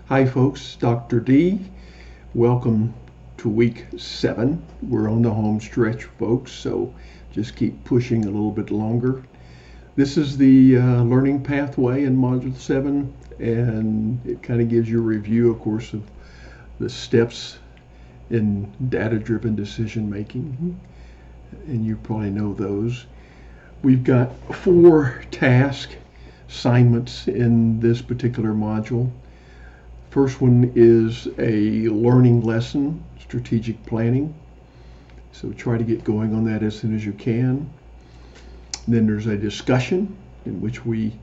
Hi folks, Dr. D. Welcome to week 7. We're on the home stretch, folks, so just keep pushing a little bit longer. This is the learning pathway in Module 7, and it kind of gives you a review, of course, of the steps in data-driven decision making, and you probably know those. We've got 4 task assignments in this particular module. First one is a learning lesson, strategic planning. So try to get going on that as soon as you can. Then there's a discussion in which we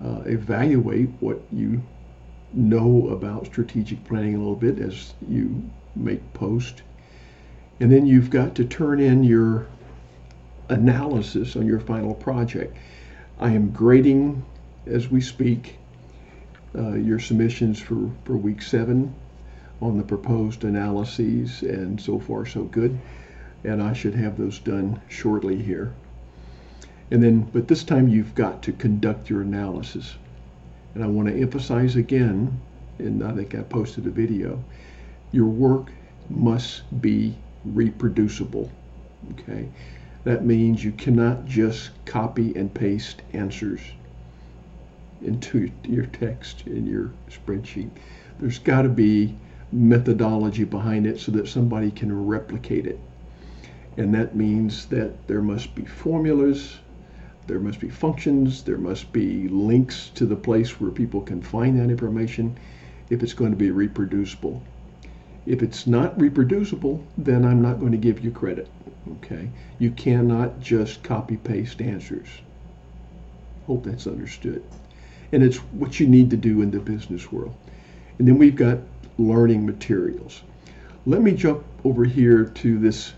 evaluate what you know about strategic planning a little bit as you make post. And then you've got to turn in your analysis on your final project. I am grading as we speak your submissions for week 7 on the proposed analyses, and so far so good, and I should have those done shortly here. And then, but this time you've got to conduct your analysis, and I want to emphasize again, and I think I posted a video, your work must be reproducible. Okay, that means you cannot just copy and paste answers into your text in your spreadsheet. There's got to be methodology behind it so that somebody can replicate it. And that means that there must be formulas, there must be functions, there must be links to the place where people can find that information if it's going to be reproducible. If it's not reproducible, then I'm not going to give you credit. Okay? You cannot just copy paste answers. Hope that's understood. And it's what you need to do in the business world. And then we've got learning materials. Let me jump over here to this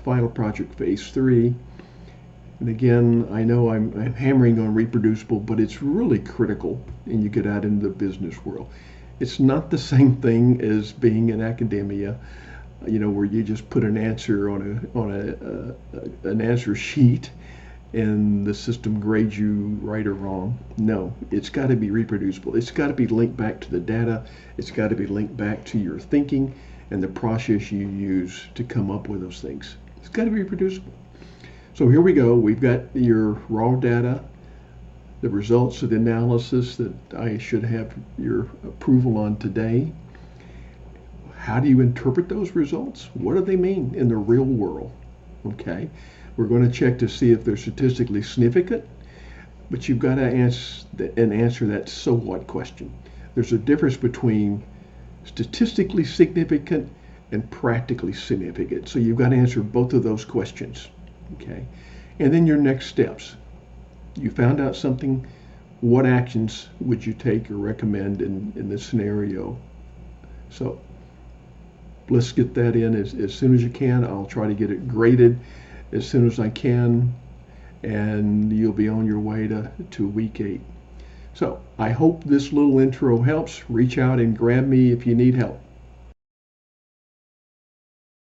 final project, phase 3. And again, I know I'm hammering on reproducible, but it's really critical when you get out into the business world. It's not the same thing as being in academia, where you just put an answer on an answer sheet and the system grades you right or wrong. No, it's got to be reproducible. It's got to be linked back to the data. It's got to be linked back to your thinking and the process you use to come up with those things. It's got to be reproducible. So here we go. We've got your raw data, the results of the analysis that I should have your approval on today. How do you interpret those results? What do they mean in the real world? Okay. We're going to check to see if they're statistically significant, but you've got to answer that so what question. There's a difference between statistically significant and practically significant. So you've got to answer both of those questions. Okay. And then your next steps. You found out something. What actions would you take or recommend in this scenario? So let's get that in as soon as you can. I'll try to get it graded as soon as I can, and you'll be on your way to week 8. So I hope this little intro helps. Reach out and grab me if you need help.